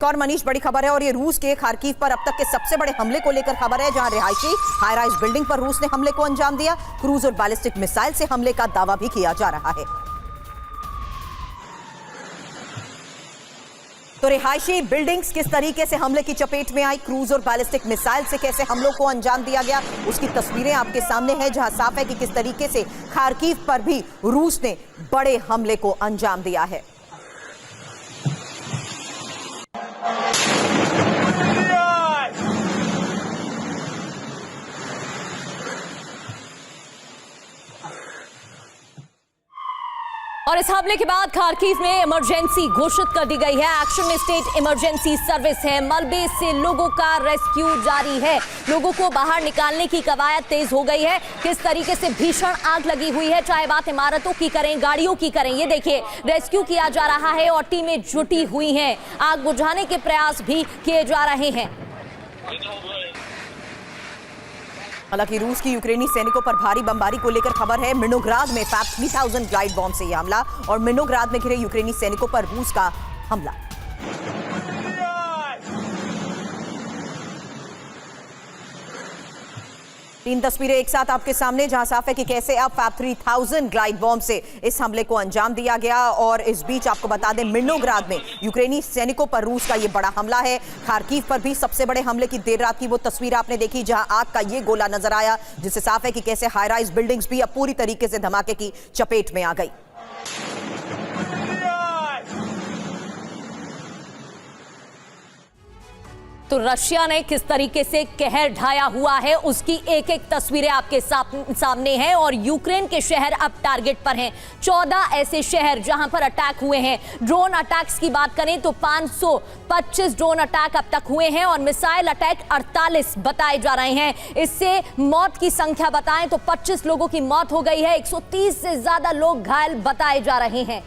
और मनीष, बड़ी खबर है और ये रूस के खार्किव पर अब तक के सबसे बड़े हमले को लेकर खबर है, जहां रिहायशी हाई राइज बिल्डिंग पर रूस ने हमले को अंजाम दिया। क्रूज और बैलिस्टिक मिसाइल से हमले का दावा भी किया जा रहा है। तो रिहायशी बिल्डिंग्स किस तरीके से हमले की चपेट में आई, क्रूज और बैलिस्टिक मिसाइल से कैसे हमलों को अंजाम दिया गया, उसकी तस्वीरें आपके सामने हैं, जहां साफ है कि किस तरीके से खार्किव पर भी रूस ने बड़े हमले को अंजाम दिया है। और इस हमले के बाद खार्किव में इमरजेंसी घोषित कर दी गई है। एक्शन में स्टेट इमरजेंसी सर्विस है। मलबे से लोगों का रेस्क्यू जारी है। लोगों को बाहर निकालने की कवायद तेज हो गई है। किस तरीके से भीषण आग लगी हुई है, चाहे बात इमारतों की करें, गाड़ियों की करें, ये देखिए रेस्क्यू किया जा रहा है और टीमें जुटी हुई हैं। आग बुझाने के प्रयास भी किए जा रहे हैं। हालांकि रूस की यूक्रेनी सैनिकों पर भारी बमबारी को लेकर खबर है। मिर्नोग्राद में फैब 3000 ग्लाइड बॉम्ब से यह हमला और मिर्नोग्राद में घिरे यूक्रेनी सैनिकों पर रूस का हमला। तीन तस्वीरें एक साथ आपके सामने, जहां साफ है कि कैसे अब फैब 3000 ग्लाइड बॉम्ब से इस हमले को अंजाम दिया गया। और इस बीच आपको बता दें, मिर्नोग्राद में यूक्रेनी सैनिकों पर रूस का यह बड़ा हमला है। खार्किव पर भी सबसे बड़े हमले की देर रात की वो तस्वीर आपने देखी, जहां आग का ये गोला नजर आया, जिससे साफ है कि कैसे हाई राइज बिल्डिंग्स भी अब पूरी तरीके से धमाके की चपेट में आ गई। तो रशिया ने किस तरीके से कहर ढाया हुआ है, उसकी एक एक तस्वीरें आपके सामने हैं। और यूक्रेन के शहर अब टारगेट पर हैं। 14 ऐसे शहर जहां पर अटैक हुए हैं। ड्रोन अटैक्स की बात करें तो 525 ड्रोन अटैक अब तक हुए हैं और मिसाइल अटैक 48 बताए जा रहे हैं। इससे मौत की संख्या बताएं तो 25 लोगों की मौत हो गई है। 130 से ज्यादा लोग घायल बताए जा रहे हैं।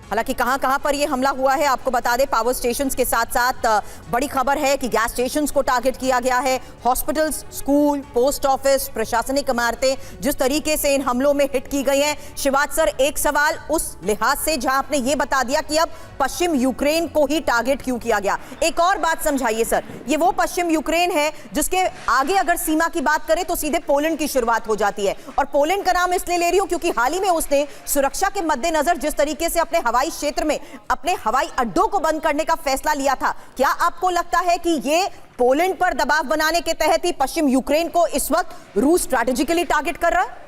हालांकि कहां पर यह हमला हुआ है आपको बता दें, पावर स्टेशंस के साथ साथ बड़ी खबर है कि गैस स्टेशंस को टारगेट किया गया है। हॉस्पिटल्स, स्कूल, पोस्ट ऑफिस, प्रशासनिक इमारतें जिस तरीके से इन हमलों में हिट की गई हैं। शिवाज सर, एक सवाल उस लिहाज से जहां आपने ये बता दिया कि अब पश्चिम यूक्रेन को ही टारगेट क्यों किया गया, एक और बात समझाइए सर। ये वो पश्चिम यूक्रेन है जिसके आगे अगर सीमा की बात करें तो सीधे पोलैंड की शुरुआत हो जाती है। और पोलैंड का नाम इसलिए ले रही हूं क्योंकि हाल ही में उसने सुरक्षा के मद्देनजर जिस तरीके से अपने हवाई क्षेत्र में अपने हवाई अड्डों को बंद करने का फैसला लिया था, क्या आपको लगता है कि ये पोलैंड पर दबाव बनाने के तहत ही पश्चिम यूक्रेन को इस वक्त रूस स्ट्रैटेजिकली टारगेट कर रहा है?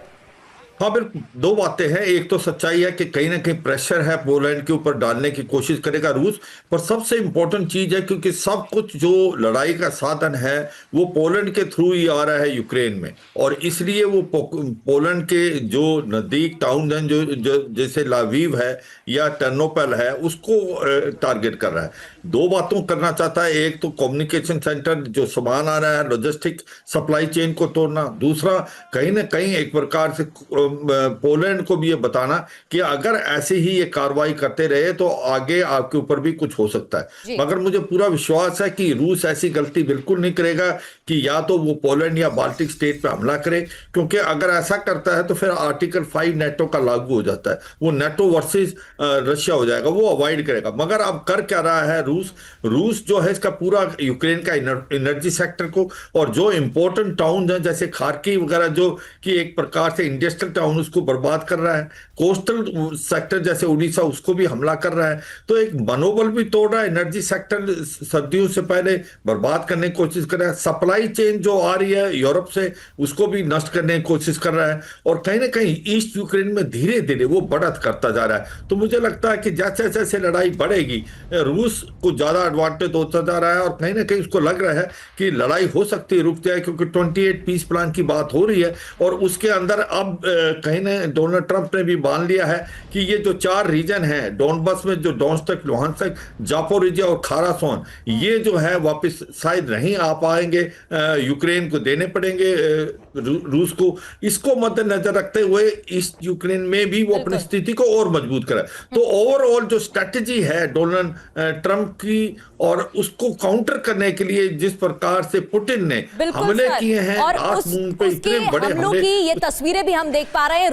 हाँ, बिल्कुल दो बातें हैं। एक तो सच्चाई है कि कहीं ना कहीं प्रेशर है पोलैंड के ऊपर डालने की कोशिश करेगा रूस, पर सबसे इंपॉर्टेंट चीज है क्योंकि सब कुछ जो लड़ाई का साधन है वो पोलैंड के थ्रू ही आ रहा है यूक्रेन में, और इसलिए वो पोलैंड के जो नजदीक टाउन हैं जो जैसे लावीव है या टर्नोपेल है उसको टारगेट कर रहा है। दो बातों करना चाहता है, एक तो कम्युनिकेशन सेंटर जो सामान आ रहा है, लॉजिस्टिक सप्लाई चेन को तोड़ना, दूसरा कहीं ना कहीं एक प्रकार से पोलैंड को भी ये बताना कि अगर ऐसे ही ये कार्रवाई करते रहे तो आगे आपके ऊपर भी कुछ हो सकता है। मगर मुझे पूरा विश्वास है कि रूस ऐसी गलती बिल्कुल नहीं करेगा कि या तो वो पोलैंड या बाल्टिक स्टेट पे हमला करे, क्योंकि अगर ऐसा करता है तो फिर आर्टिकल 5 नेटो का लागू हो जाता है, वो नेटो वर्सेस रशिया हो जाएगा, वो अवॉइड करेगा। मगर अब कर क्या रहा है रूस जो है इसका पूरा यूक्रेन का एनर्जी सेक्टर को और जो इंपॉर्टेंट टाउन है जैसे खार्किव वगैरह जो कि एक प्रकार से इंडस्ट्रियल टाउन उसको बर्बाद कर रहा है, कोस्टल सेक्टर जैसे उड़ीसा उसको भी हमला कर रहा है। तो एक मनोबल भी तोड़ रहा है, एनर्जी सेक्टर सर्दियों से पहले बर्बाद करने की कोशिश कर रहा है, सप्लाई चेन जो आ रही है यूरोप से उसको भी नष्ट करने की कोशिश कर रहा है, और कहीं ना कहीं ईस्ट यूक्रेन में धीरे धीरे वो बढ़त करता जा रहा है। तो मुझे लगता है कि जैसे जैसे लड़ाई बढ़ेगी रूस को ज्यादा एडवांटेज होता जा रहा है, और कहीं ना कहीं उसको लग रहा है कि लड़ाई हो सकती है रुक जाए, क्योंकि 28 पीस प्लान की बात हो रही है और उसके अंदर अब कहीं ने डोनाल्ड ट्रंप ने भी मान लिया है कि ये जो 4 रीजन है डोनबस में, जो डोनेट्स्क, लुहांस्क, जापोरिजिया और खारासोन, ये जो है वापस शायद नहीं आ पाएंगे, यूक्रेन को देने पड़ेंगे रूस को। इसको मद्देनजर रखते हुए ईस्ट यूक्रेन में भी वो अपनी स्थिति को और मजबूत करे। तो ओवरऑल जो स्ट्रेटजी है डोनाल्ड ट्रंप की, और उसको काउंटर करने के लिए जिस प्रकार से पुतिन ने हमले किए हैं, और इतने बड़े हमलों की ये तस्वीरें भी हम देख पा रहे हैं।